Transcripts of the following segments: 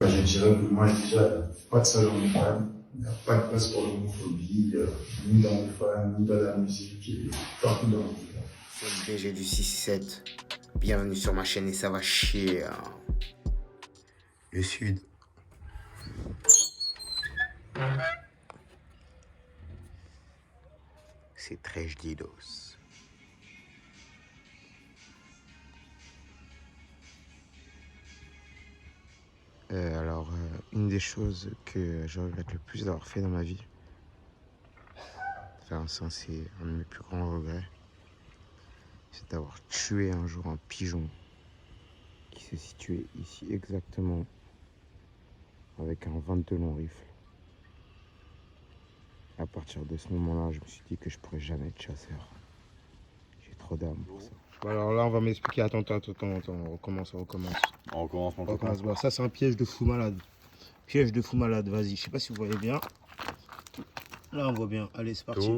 Je dirais que moi, déjà, pas de salon de fan, il n'y a pas de place pour l'homophobie, ni dans les fans, ni dans la musique, et partout dans le monde. C'est le DG du 6-7. Bienvenue sur ma chaîne et ça va chier. Le Sud. C'est très Didos. Une des choses que je regrette le plus d'avoir fait dans ma vie, enfin, ça c'est un de mes plus grands regrets, c'est d'avoir tué un jour un pigeon qui se situait ici exactement avec un 22 long rifle. À partir de ce moment-là, je me suis dit que je pourrais jamais être chasseur. J'ai trop d'âme pour ça. Bon, alors là, on va m'expliquer. Attends, on recommence. On recommence, mon copain. Bon, ça, c'est un piège de fou malade. Piège de fou malade, vas-y. Je sais pas si vous voyez bien. Là, on voit bien. Allez, c'est parti.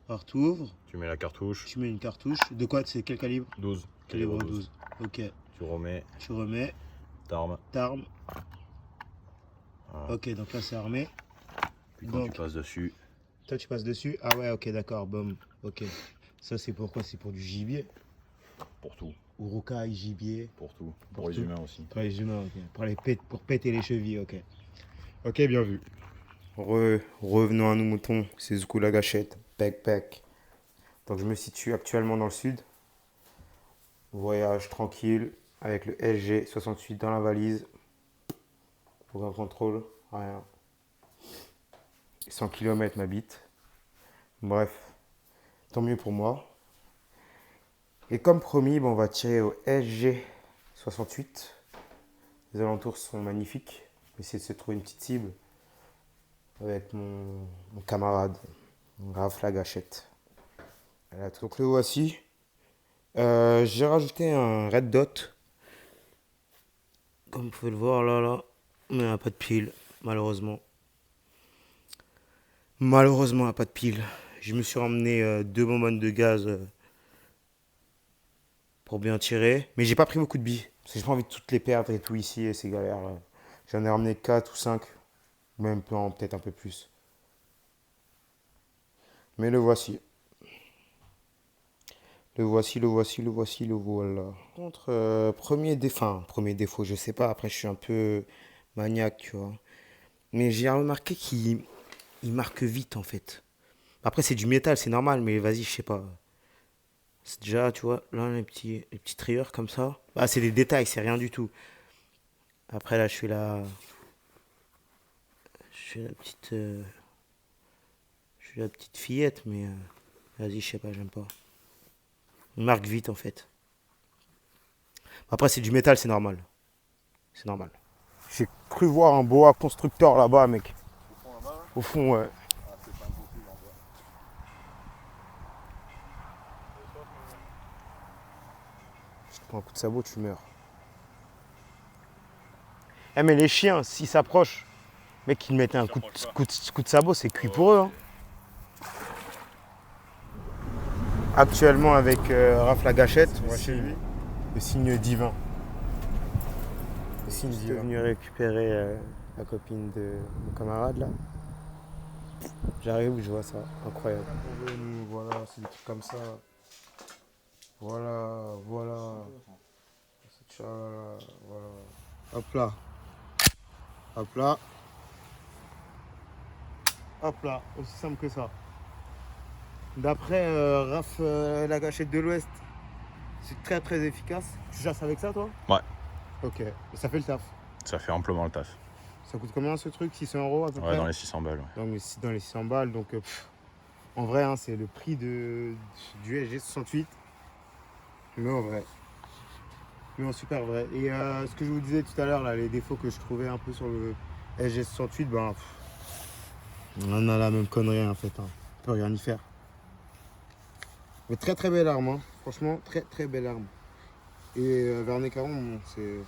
Alors, tu ouvres. Tu mets la cartouche. Tu mets une cartouche. De quoi? C'est quel calibre? 12. Calibre 12. Ok. Tu remets. Tu remets. T'armes. T'armes. Voilà. Ok, donc là, c'est armé. Puis quand tu passes dessus. Toi, tu passes dessus. Ah ouais, ok, d'accord. Boum. Ok. Ça, c'est pourquoi? C'est pour du gibier. Pour tout. Ou rocaille, gibier. Pour tout. Pour les humains aussi. Pour les humains, ok. Pour péter les chevilles, ok. Ok, bien vu. Revenons à nos moutons. C'est Zoukou la gâchette. Pec. Donc je me situe actuellement dans le sud. Voyage tranquille avec le SG68 dans la valise. Aucun contrôle, rien. 100 km ma bite. Bref, tant mieux pour moi. Et comme promis, on va tirer au SG68. Les alentours sont magnifiques. On va essayer de se trouver une petite cible avec mon camarade, Raph la gâchette. Donc le voici. J'ai rajouté un red dot. Comme vous pouvez le voir là. Mais il n'y a pas de pile, malheureusement. Malheureusement, il n'y a pas de pile. Je me suis ramené 2 bonbonnes de gaz pour bien tirer. Mais j'ai pas pris beaucoup de billes. Parce que j'ai pas envie de toutes les perdre et tout ici et c'est galère. J'en ai ramené 4 ou 5. Même peut-être un peu plus. Mais le voici. Le voilà. Contre premier défaut, je sais pas. Après, je suis un peu maniaque, tu vois. Mais j'ai remarqué qu'il marque vite, en fait. Après, c'est du métal, c'est normal, mais vas-y, je sais pas. C'est déjà, tu vois, là, les petites rayures comme ça. Ah, c'est des détails, c'est rien du tout. Après, là, je suis la petite fillette, mais vas-y, je sais pas, j'aime pas. Il marque vite, en fait. Après, c'est du métal, c'est normal. C'est normal. J'ai cru voir un boa constructeur là-bas, mec. Au fond, ouais. Je te prends un coup de sabot, tu meurs. Eh, mais les chiens, s'ils s'approchent, mec, ils mettent un coup de sabot, c'est cuit pour eux. Hein. Actuellement, avec Raph la gâchette, moi chez lui, le signe divin. Le signe divin. Je suis venu récupérer la copine de mon camarade là. J'arrive, je vois ça, incroyable. Voilà, c'est des trucs comme ça. Voilà. Voilà. Hop là, aussi simple que ça. D'après Raph la gâchette de l'Ouest, c'est très efficace. Tu chasses avec ça toi? Ouais. Ok, et ça fait le taf. Ça fait amplement le taf. Ça coûte combien ce truc? 600 € à peu près? Ouais, dans les 600 balles. Ouais. Dans les 600 balles, donc en vrai, hein, c'est le prix du SG68. Mais en vrai. Mais en super vrai. Et ce que je vous disais tout à l'heure, là, les défauts que je trouvais un peu sur le SG68, ben, on a la même connerie en fait. Hein. On peut rien y faire. Mais très belle arme, hein. Franchement, très belle arme. Et Vernet 40, bon, c'est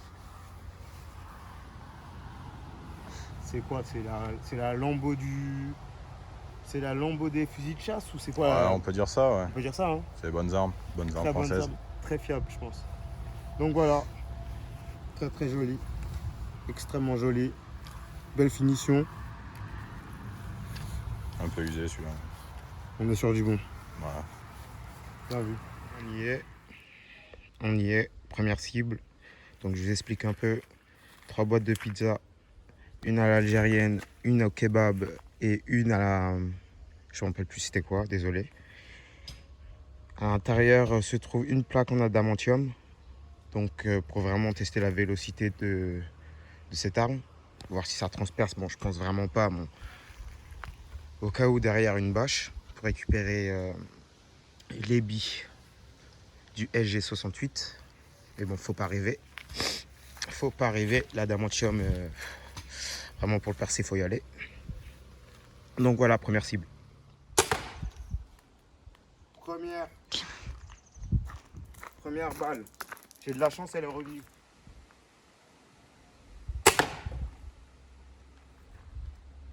quoi? C'est la lambeau du. C'est la lambeau des fusils de chasse ou c'est quoi? Ouais, on peut dire ça, ouais. On peut dire ça, hein. C'est des bonnes armes françaises. Très fiable, je pense. Donc voilà, très joli. extrêmement joli. Belle finition. Un peu usé celui-là. On est sur du bon. Voilà. Bien vu. On y est. On y est. Première cible. Donc je vous explique un peu. 3 boîtes de pizza. Une à l'algérienne, une au kebab et une à la... Je ne me rappelle plus c'était quoi, désolé. À l'intérieur se trouve une plaque en adamantium. Donc pour vraiment tester la vélocité de cette arme. Voir si ça transperce. Bon, je pense vraiment pas. Bon. Au cas où derrière une bâche. Pour récupérer les billes du SG68. Mais bon, faut pas rêver. Faut pas rêver. L'adamantium, vraiment pour le percer, faut y aller. Donc voilà, première cible. Première balle. J'ai de la chance, elle est revenue.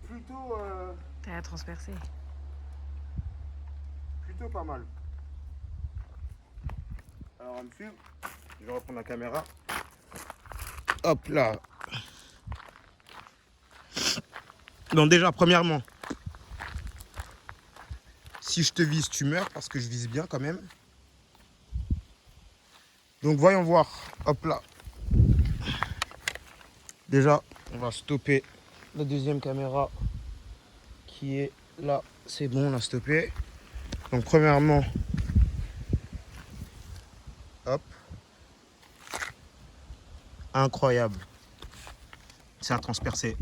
Plutôt, T'as transpercé. plutôt pas mal. Alors, on me suit. Je vais reprendre la caméra. Hop là. Donc déjà, premièrement, si je te vise, tu meurs parce que je vise bien quand même. Donc voyons voir. Hop là. Déjà, on va stopper la deuxième caméra qui est là. C'est bon, on a stoppé. Donc premièrement, hop. Incroyable. C'est un transpercé.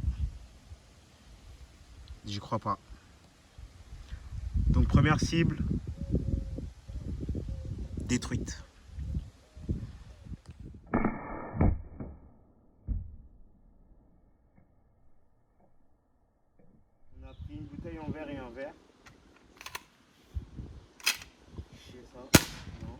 J'y crois pas. Donc première cible détruite. On a pris une bouteille en verre et un verre. C'est ça. Non.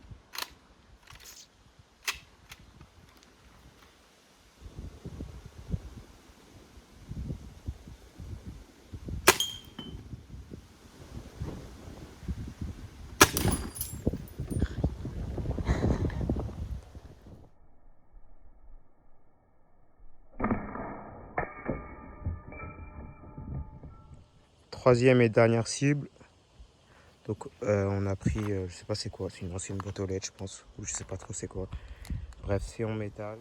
Troisième et dernière cible. Donc on a pris, je sais pas c'est quoi, c'est une ancienne boîte aux lettres je pense, ou je sais pas trop c'est quoi. Bref, c'est en métal.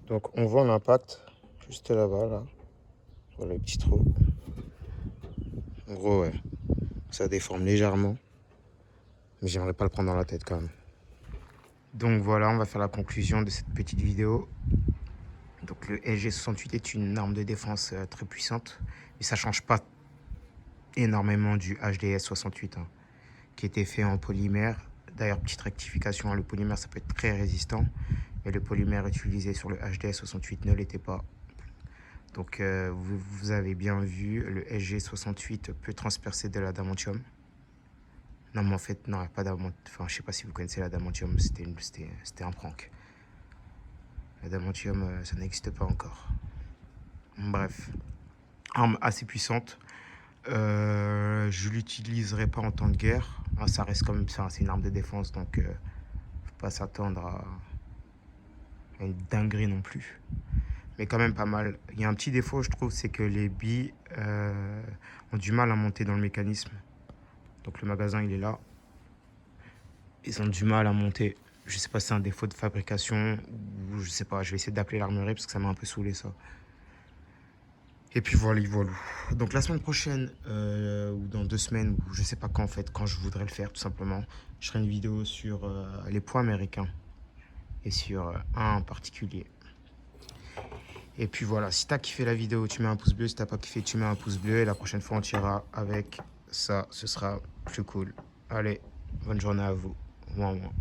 Donc on voit l'impact juste là-bas, là. Voilà le petit trou. En gros, ouais, ça déforme légèrement. Mais j'aimerais pas le prendre dans la tête quand même. Donc voilà, on va faire la conclusion de cette petite vidéo. Donc le SG68 est une arme de défense très puissante. Mais ça change pas énormément du HDS 68 hein, qui était fait en polymère. D'ailleurs, petite rectification, hein, le polymère ça peut être très résistant, mais le polymère utilisé sur le HDS 68 ne l'était pas. Donc vous avez bien vu, le SG68 peut transpercer de l'adamantium. Non mais en fait, non, il n'y a pas d'adamantium. Enfin, je sais pas si vous connaissez l'adamantium, c'était un prank. L'adamantium, ça n'existe pas encore. Bref, arme assez puissante. Je l'utiliserai pas en temps de guerre. Ah, ça reste comme ça, c'est une arme de défense, donc faut pas s'attendre à une dinguerie non plus. Mais quand même pas mal. Il y a un petit défaut, je trouve, c'est que les billes ont du mal à monter dans le mécanisme. Donc le magasin, il est là. Ils ont du mal à monter. Je sais pas si c'est un défaut de fabrication ou je sais pas. Je vais essayer d'appeler l'armurerie parce que ça m'a un peu saoulé ça. Et puis voilà. Donc la semaine prochaine ou dans 2 semaines ou je sais pas quand en fait, quand je voudrais le faire tout simplement, je ferai une vidéo sur les poids américains et sur un en particulier. Et puis voilà, si t'as kiffé la vidéo, tu mets un pouce bleu. Si t'as pas kiffé, tu mets un pouce bleu. Et la prochaine fois, on tirera avec ça. Ce sera plus cool. Allez, bonne journée à vous. Ouin, ouin.